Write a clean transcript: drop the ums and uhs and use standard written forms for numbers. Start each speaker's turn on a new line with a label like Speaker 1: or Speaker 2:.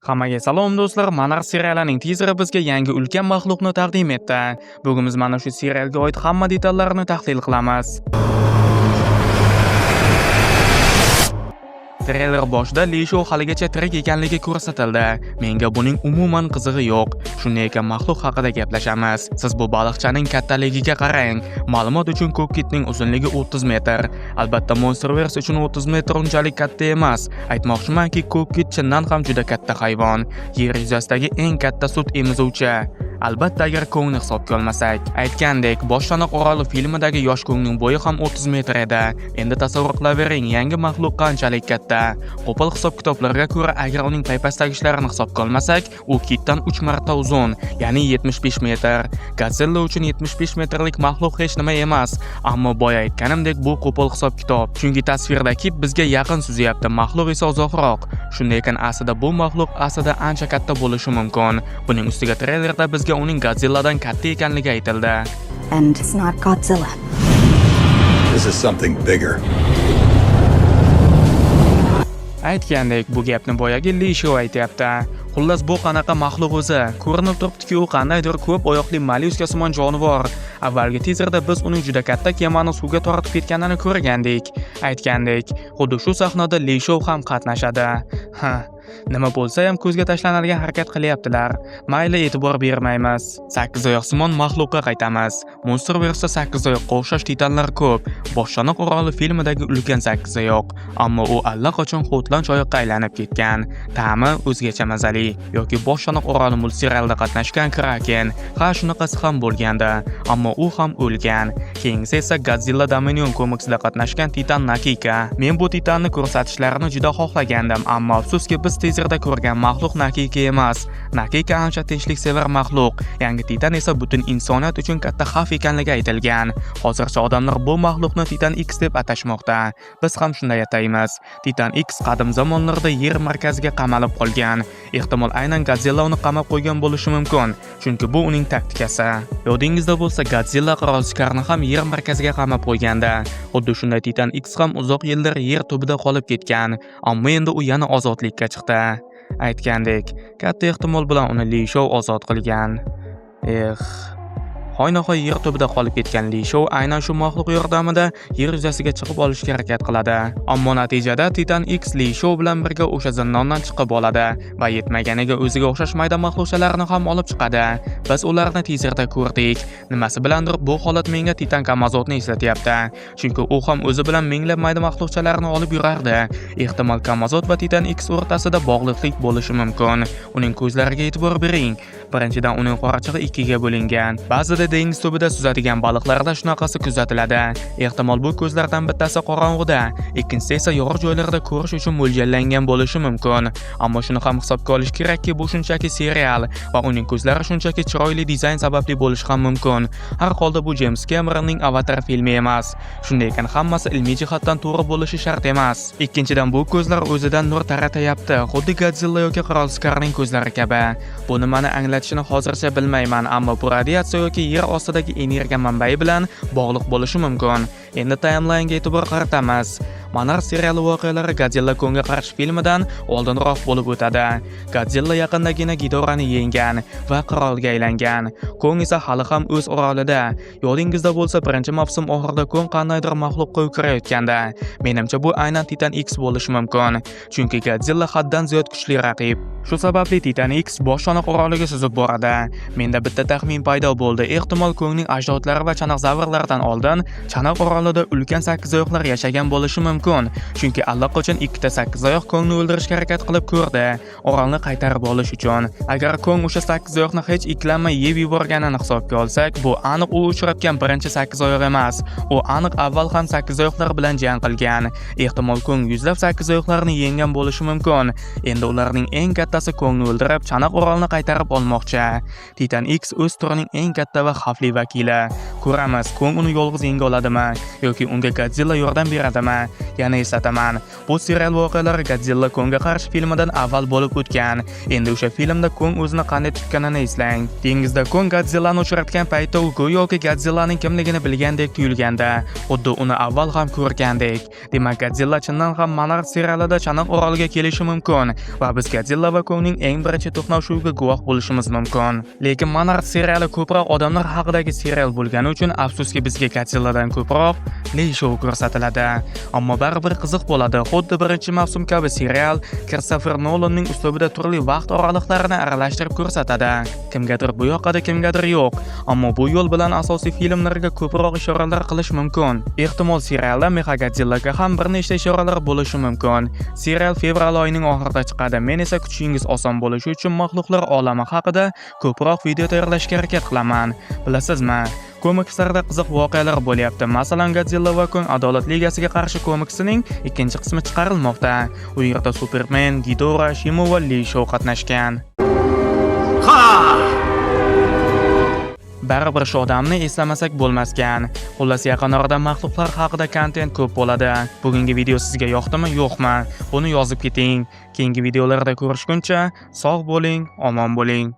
Speaker 1: Hammaga salom do'stlar, Monarx serialining tizeri bizga yangi ulkan maxluqni taqdim etdi. Bugun biz mana shu serialga oid hamma detallarini tahlil qilamiz. Treyler boshida Li Shou haligacha tirik ekanligi ko'rsatildi. Menga buning umuman qizig'i yo'q. Shunday ekan maxluq haqida gaplashamiz. Siz bu baliqchaning kattaligiga qarang. Ma'lumot uchun Cookitning uzunligi 30 metr. Albatta Monsterverse uchun 30 metr unchalik katta emas. Aytmoqchimanki, Cookit chindan ham juda katta hayvon. Yer yuzasidagi eng katta sut emizuvchi. Albatta agar Kongni hisobga olmasak. Aytgandek, Boshlaniq oroli filmidagi yosh Kongning bo'yi ham 30 metr edi. Endi tasavvur qilavering, yangi maxluq qanchalik katta. Qo'pol hisob-kitoblarga ko'ra, agar uning paypas tagishlarini hisobga olmasak, u Kitdan 3 marta uzun, ya'ni 75 metr. Godzilla uchun 75 metrlik maxluq hech nima emas, ammo boya aytganimdek bu qo'pol hisob-kitob. Chunki tasvirda Kit bizga yaqin suzyapti, maxluq esa uzoqroq. Shunday ekan aslida bu maxluq aslida ancha katta bo'lishi mumkin. Buning ustiga treylerda bizga uning Godzilladan katta ekanligi aytildi.
Speaker 2: And it's not Godzilla.
Speaker 3: This is something bigger.
Speaker 1: Aytgandek, bu gapni boyagi Li Shou aytyapti. Xullas bu qanaqa maxluq o'zi? Ko'rinib turibdiki, u qandaydir ko'p oyoqli mollyuskasimon jonivor. Avvalgi tizerda biz uning juda katta kemani suvga tortib ketganini ko'rgandik. Aytgandek, xuddi shu sahnada Li Shou ham qatnashadi. Nima bo'lsa ham ko'zga tashlanadigan harakat qilyaptilar. Mayli, e'tibor bermaymiz. 8 oyoqsimon maxluqqa qaytamiz. Monsterverse'da 8 oyoqqa o'xshash titanlar ko'p. Boshlaniq oroli filmidagi ulkan 8 oyoq, ammo u allaqachon xo'tlanch oyoqqa aylanib ketgan. Ta'mi o'zgacha mazali. Yoki Boshlaniq oroli multserialida qatnashgan Kraken. Ha, shunaqasi ham bo'lganda, ammo u ham o'lgan. Keyingisi esa Godzilla Dominion komiksida qatnashgan Titan Nakika. Men bu titanni ko'rsatishlarini juda xohlagandim, ammo afsuski biz tizerda ko'rgan maxluq Nakika emas. Nakika ancha tinchliksevar maxluq. Yangi titan esa butun insoniyat uchun katta xavf ekanligi aytilgan. Hozircha odamlar bu maxluqni Titan X deb atashmoqda. Biz ham shunday ataymiz. Titan X qadim zamonlarda yer markaziga qamalib qolgan. Ehtimol aynan Godzilla uni qamab qo'ygan bo'lishi mumkin, chunki bu uning taktikasi. Yodingizda bo'lsa, Godzilla qirol Skarni ham yer markaziga qamab qo'yganda. Xuddi shunday Titan X ham uzoq yillar yer tubida qolib ketgan, ammo endi u yana ozodlikka chiqdi. Aytgandek, katta ehtimol bilan uni Li Shou ozod qilgan. Hoynahoy yer tubida qolib ketgan Li Shou aynan shu maxluq yordamida yer yuzasiga chiqib olishga harakat qiladi. Ammo natijada Titan X Li Shou bilan birga o'sha zindondan chiqib oladi va yetmaganiga o'ziga o'xshash mayda maxluqchalarni ham olib chiqadi. Biz ularni tizerda ko'rdik. Nimasi bilandir bu holat menga Titan Kamazotni eslatyapti. Chunki u ham o'zi bilan minglab mayda maxluqchalarni olib yurardi. Ehtimol Kamazot va Titan X o'rtasida bog'liqlik bo'lishi mumkin. Uning ko'zlariga e'tibor bering. Birinchidan uning qorachig'i ikkiga bo'lingan. Ba'zida dengiz tubida suzadigan baliqlarda shunaqasi kuzatiladi. Ehtimol bu ko'zlardan bittasi qorong'uda, ikkinchisi esa yorug' joylarda ko'rish uchun mo'ljallangan bo'lishi mumkin. Ammo shuni ham hisobga olish kerakki, bu shunchaki serial va uning ko'zlari shunchaki chiroyli dizayn sababli bo'lishi ham mumkin. Har holda bu James Cameronning Avatar filmi emas. Shunday ekan hammasi ilmiy jihatdan to'g'ri bo'lishi shart emas. Ikkinchidan bu ko'zlar o'zidan nur taratayapti, xuddi Godzilla yoki qirol Skarning ko'zlari kabi. Bu nimani anglatishini hozircha bilmayman, ammo bu radiatsiya yoki yer ostidagi energiya manbai bilan bog'liq bo'lishi mumkin. Endi timeline-ga e'tibor qaratamiz. Monarx seriali voqealari Godzilla Kongga qarshi filmidan oldinroq bo'lib o'tadi. Godzilla yaqindagina Ghidorani yengan va qirolga aylangan. Kong esa hali ham o'z orolida. Yodingizda bo'lsa, birinchi mavsum oxirida Kong qandaydir maxluqqa o'kirayotganda. Menimcha bu aynan Titan X bo'lishi mumkin, chunki Godzilla haddan ziyod kuchli raqib. Shu sababli Titan X Boshlaniq oroliga suzib boradi. Menda bitta taxmin paydo bo'ldi. Ehtimol Kongning ajdodlari va chanaqzavrlardan oldin Chanaq orolida ulkan 8 oyoqlar yashagan bo'lishi mumkin. Chunki allaqachon ikkita 8 oyoq Kongni o'ldirishga harakat qilib ko'rdi, orolni qaytarib olish uchun. Agar Kong o'sha 8 oyoqni hech ikkilanmay yeb yuborganini hisobga olsak, bu aniq u uchratgan birinchi 8 oyoq emas. U aniq avval ham 8 oyoqlar bilan jang qilgan. Ehtimol Kong yuzlab 8 oyoqlarni yengan bo'lishi mumkin. Endi ularning eng kattasi Kongni o'ldirib, Chanaq orolni qaytarib olmoqchi. Titan X o'z turining eng katta va xavfli vakili. Ko'ramiz, Kong uni yolg'iz yenga oladimi yoki unga Godzilla yordam beradimi? Yana eslataman, bu serial voqealari Godzilla Kongga qarshi filmidan avval bo'lib o'tgan. Endi o'sha filmda Kong o'zini qanday tutganini eslang. Dengizda Kong Godzillani uchratgan paytda u go'yoki Godzillaning kimligini bilgandek tuyulganda, xuddi uni avval ham ko'rgandek. Demak, Godzilla chindan ham Monarch serialida Chanoq oroliga kelishi mumkin va biz Godzilla va Kongning eng birinchi to'qnashuviga guvoh bo'lishimiz mumkin. Lekin Monarch seriali ko'proq odamlar haqidagi serial bo'lgani uchun afsuski bizga Godzilladan ko'proq Lee Show ko'rsatiladi. Ammo baribir qiziq bo'ladi. Xuddi birinchi mavsum kabi serial Christopher Nolanning uslubida turli vaqt oraliqlarini aralashtirib ko'rsatadi. Kimgadir bu yoqadi, kimgadir yo'q. Ammo bu yo'l bilan asosiy filmlarga ko'proq ishoralar qilish mumkin. Ehtimol serialda Mechagodzillaga ham bir nechta ishoralar bo'lishi mumkin. Serial fevral oyining oxirida chiqadi. Men esa kutishingiz oson bo'lishi uchun maxluqlar olami haqida ko'proq video tayyorlashga harakat qilaman. Bilasizmi? Komikslarda qiziq voqealar bo'lyapti. Masalan, Godzilla va Kong Adolat ligasiga qarshi komiksining ikkinchi qismi chiqarilmoqda. U yerda Superman, Ghidorah, Shimo va Lee Show qatnashgan. Baribir shu odamni eslamasak bo'lmaskan. Xullas, yaqin orada maxluqlar haqida kontent ko'p bo'ladi. Bugungi video sizga yoqdimi, yo'qmi? Buni yozib keting. Keyingi videolarda ko'rishguncha sog' bo'ling, omon bo'ling.